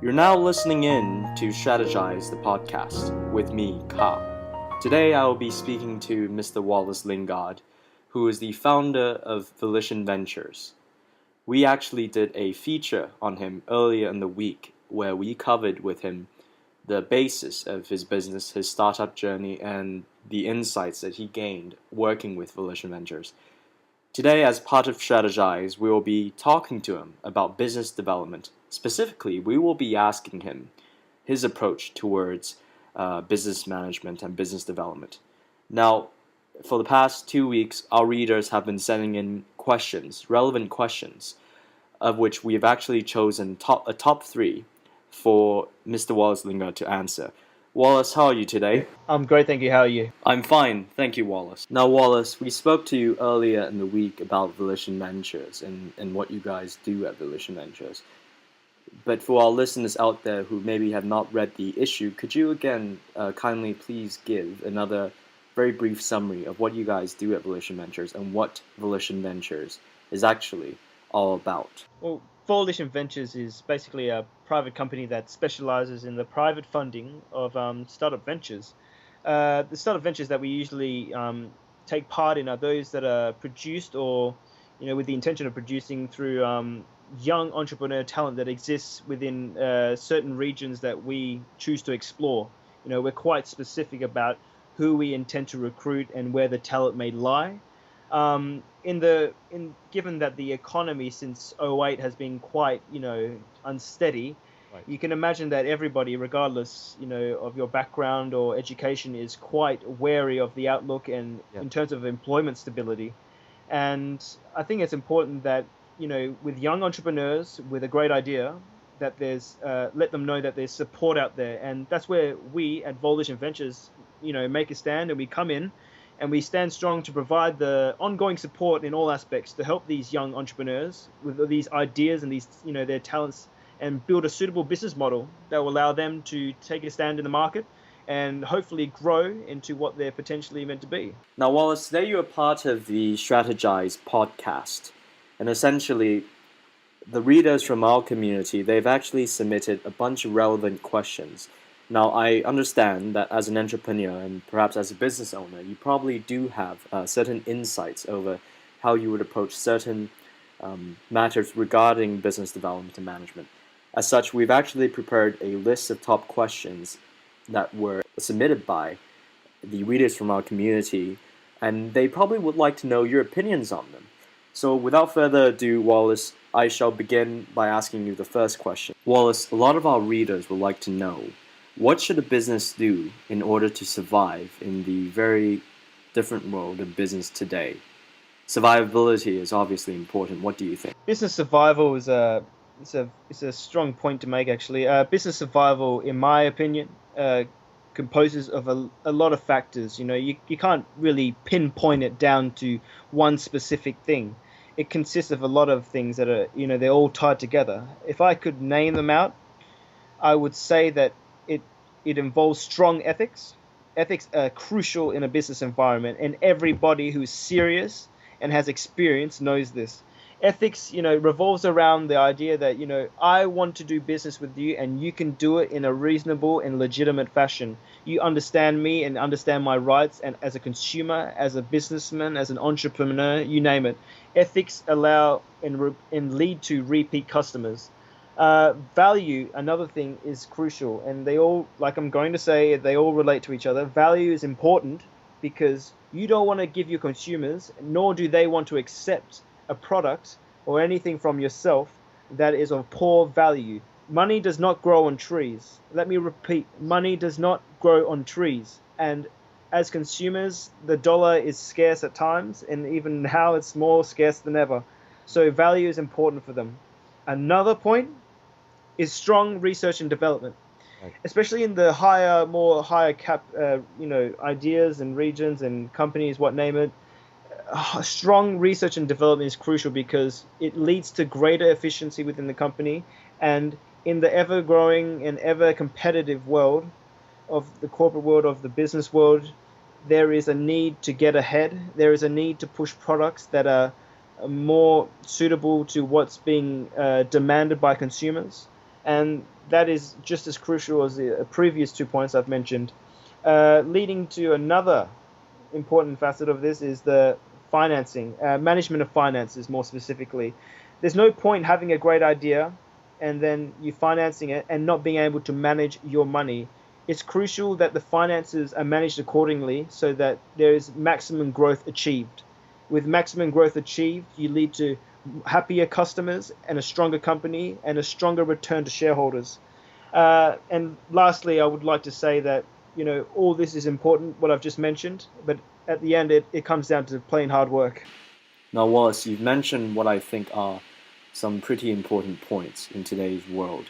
You're now listening in to Strategize, the podcast, with me, Ka. Today I will be speaking to Mr. Wallace Lingard, who is the founder of Volition Ventures. We actually did a feature on him earlier in the week where we covered with him the basis of his business, his startup journey, and the insights that he gained working with Volition Ventures. Today, as part of Strategize, we will be talking to him about business development. Specifically, we will be asking him his approach towards business management and business development. Now, for the past 2 weeks, our readers have been sending in questions, relevant questions, of which we have actually chosen a top 3 for Mr. Wallace Lingard to answer. Wallace, how are you today? I'm great, thank you. How are you? I'm fine, thank you, Wallace. Now, Wallace, we spoke to you earlier in the week about Volition Ventures and what you guys do at Volition Ventures. But for our listeners out there who maybe have not read the issue, could you again kindly please give another very brief summary of what you guys do at Volition Ventures and what Volition Ventures is actually all about? Well, Volition Ventures is basically a private company that specializes in the private funding of startup ventures. The startup ventures that we usually take part in are those that are produced or, with the intention of producing through young entrepreneur talent that exists within certain regions that we choose to explore. We're quite specific about who we intend to recruit and where the talent may lie. Given that the economy since '08 has been quite, unsteady, right, you can imagine that everybody, regardless, of your background or education, is quite wary of the outlook and in terms of employment stability. And I think it's important that, with young entrepreneurs with a great idea, that there's let them know that there's support out there, and that's where we at Volition Ventures, make a stand, and we come in. And we stand strong to provide the ongoing support in all aspects to help these young entrepreneurs with these ideas and these, their talents, and build a suitable business model that will allow them to take a stand in the market and hopefully grow into what they're potentially meant to be. Now, Wallace, today you're part of the Strategize podcast. And essentially, the readers from our community, they've actually submitted a bunch of relevant questions. Now, I understand that as an entrepreneur and perhaps as a business owner, you probably do have certain insights over how you would approach certain matters regarding business development and management. As such, we've actually prepared a list of top questions that were submitted by the readers from our community, and they probably would like to know your opinions on them. So without further ado, Wallace, I shall begin by asking you the first question. Wallace, a lot of our readers would like to know, what should a business do in order to survive in the very different world of business today? Survivability is obviously important. What do you think? Business survival is a strong point to make, actually. Business survival, in my opinion, composes of a lot of factors. You can't really pinpoint it down to one specific thing. It consists of a lot of things that are, they're all tied together. If I could name them out, I would say that it involves strong ethics. Ethics are crucial in a business environment, and everybody who's serious and has experience knows this. Ethics, revolves around the idea that, I want to do business with you and you can do it in a reasonable and legitimate fashion. You understand me and understand my rights, and as a consumer, as a businessman, as an entrepreneur, you name it. Ethics allow and lead to repeat customers. Value, another thing, is crucial, and they all, like I'm going to say, they all relate to each other. Value is important because you don't want to give your consumers, nor do they want to accept a product or anything from yourself that is of poor value. Money does not grow on trees. Let me repeat, money does not grow on trees. And as consumers, the dollar is scarce at times, and even now it's more scarce than ever. So value is important for them. Another point is strong research and development, especially in the higher cap, ideas and regions and companies, what name it. Strong research and development is crucial because it leads to greater efficiency within the company, and in the ever-growing and ever-competitive world of the corporate world, of the business world, there is a need to get ahead. There is a need to push products that are more suitable to what's being demanded by consumers. And that is just as crucial as the previous 2 points I've mentioned. Leading to another important facet of this is the financing, management of finances more specifically. There's no point having a great idea and then you financing it and not being able to manage your money. It's crucial that the finances are managed accordingly so that there is maximum growth achieved. With maximum growth achieved, you lead to happier customers and a stronger company and a stronger return to shareholders. And lastly, I would like to say that all this is important, what I've just mentioned, but at the end, it comes down to plain hard work. Now, Wallace, you've mentioned what I think are some pretty important points in today's world.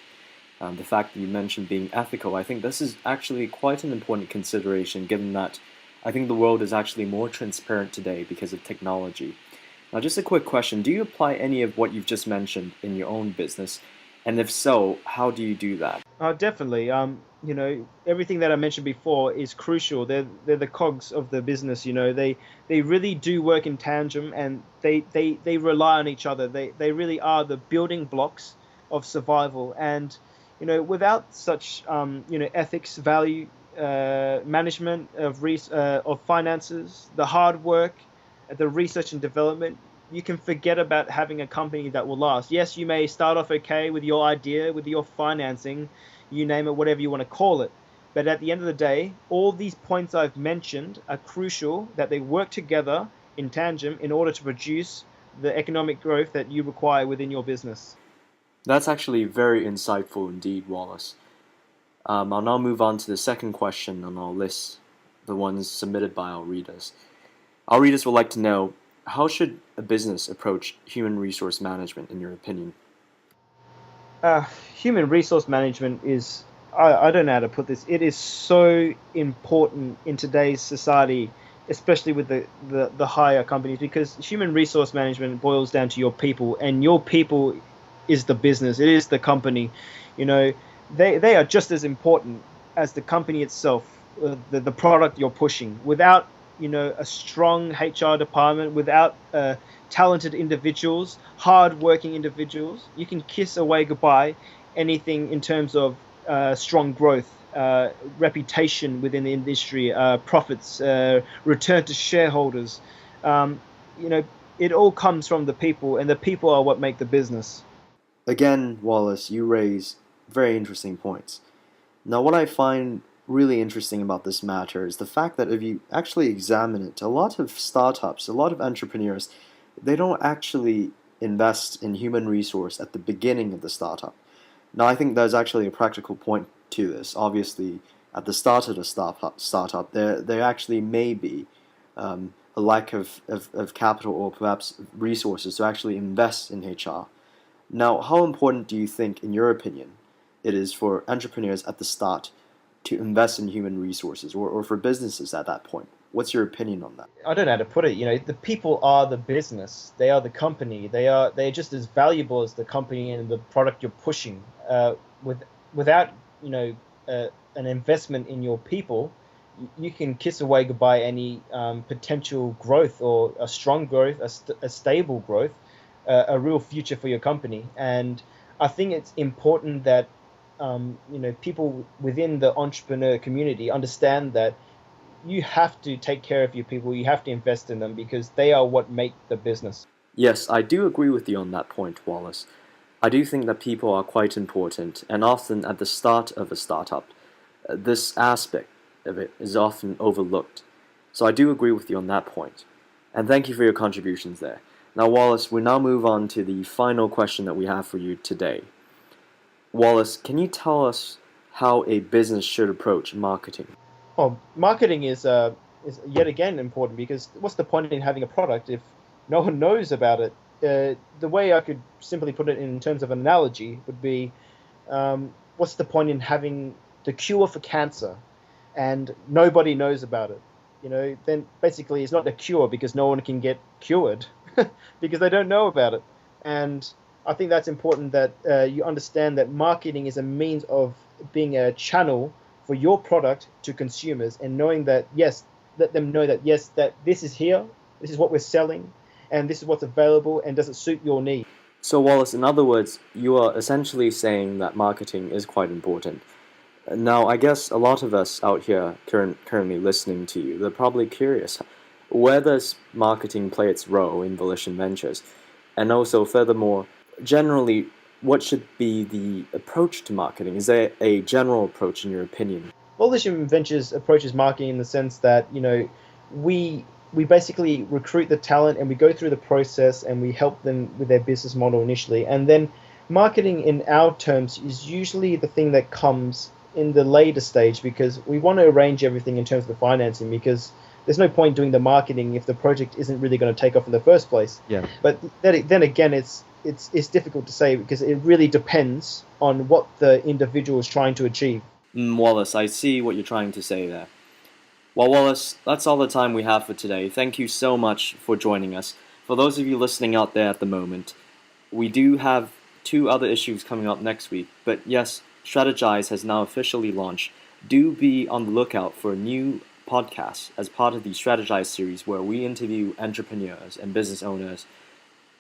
The fact that you mentioned being ethical, I think this is actually quite an important consideration given that I think the world is actually more transparent today because of technology. Now, just a quick question. Do you apply any of what you've just mentioned in your own business? And if so, how do you do that? Definitely. Everything that I mentioned before is crucial. They're the cogs of the business. They really do work in tandem, and they rely on each other. They really are the building blocks of survival. And without such ethics, value, management of finances, the hard work, the research and development, you can forget about having a company that will last. Yes, you may start off okay with your idea, with your financing, you name it, whatever you want to call it. But at the end of the day, all these points I've mentioned are crucial that they work together in tandem in order to produce the economic growth that you require within your business. That's actually very insightful indeed, Wallace. I'll now move on to the second question on our list, the ones submitted by our readers. Our readers would like to know, how should a business approach human resource management in your opinion? Human resource management is, I don't know how to put this, it is so important in today's society, especially with the higher companies, because human resource management boils down to your people, and your people is the business, it is the company. They are just as important as the company itself, the product you're pushing. Without a strong HR department, without talented individuals, hard-working individuals, you can kiss away goodbye anything in terms of strong growth, reputation within the industry, profits, return to shareholders. It all comes from the people, and the people are what make the business. Again, Wallace, you raise very interesting points. Now, what I find really interesting about this matter is the fact that if you actually examine it, a lot of startups, a lot of entrepreneurs, they don't actually invest in human resource at the beginning of the startup. Now, I think there's actually a practical point to this. Obviously, at the start of the startup, there actually may be a lack of capital or perhaps resources to actually invest in HR. Now, how important do you think, in your opinion, it is for entrepreneurs at the start to invest in human resources, or for businesses at that point? What's your opinion on that? I don't know how to put it. The people are the business. They are the company. They're just as valuable as the company and the product you're pushing. Without an investment in your people, you can kiss away goodbye any potential growth, or a strong growth, a stable growth, a real future for your company. And I think it's important that people within the entrepreneur community understand that you have to take care of your people, you have to invest in them, because they are what make the business. Yes, I do agree with you on that point, Wallace. I do think that people are quite important, and often at the start of a startup, this aspect of it is often overlooked. So I do agree with you on that point. And thank you for your contributions there. Now, Wallace, we now move on to the final question that we have for you today. Wallace, can you tell us how a business should approach marketing? Oh, marketing is yet again important, because what's the point in having a product if no one knows about it? The way I could simply put it in terms of an analogy would be, what's the point in having the cure for cancer and nobody knows about it? Then basically it's not a cure, because no one can get cured because they don't know about it. And I think that's important, that you understand that marketing is a means of being a channel for your product to consumers, and knowing that, yes, let them know that, yes, that this is here, this is what we're selling, and this is what's available, and does it suit your need. So, Wallace, in other words, you are essentially saying that marketing is quite important. Now, I guess a lot of us out here currently listening to you, they're probably curious. Where does marketing play its role in Volition Ventures? And also, furthermore, generally, what should be the approach to marketing? Is there a general approach in your opinion? Volition Ventures approaches marketing in the sense that we basically recruit the talent and we go through the process and we help them with their business model initially, and then marketing in our terms is usually the thing that comes in the later stage, because we want to arrange everything in terms of the financing, because there's no point doing the marketing if the project isn't really going to take off in the first place. Yeah. But then again, it's difficult to say because it really depends on what the individual is trying to achieve. Wallace, I see what you're trying to say there. Well, Wallace, that's all the time we have for today. Thank you so much for joining us. For those of you listening out there at the moment, we do have 2 other issues coming up next week. But yes, Strategize has now officially launched. Do be on the lookout for a new podcast as part of the Strategize series, where we interview entrepreneurs and business owners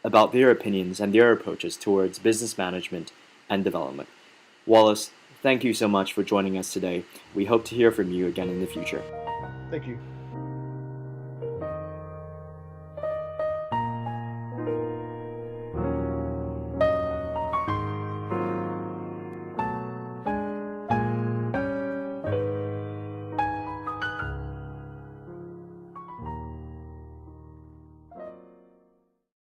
about their opinions and their approaches towards business management and development. Wallace, thank you so much for joining us today. We hope to hear from you again in the future. Thank you.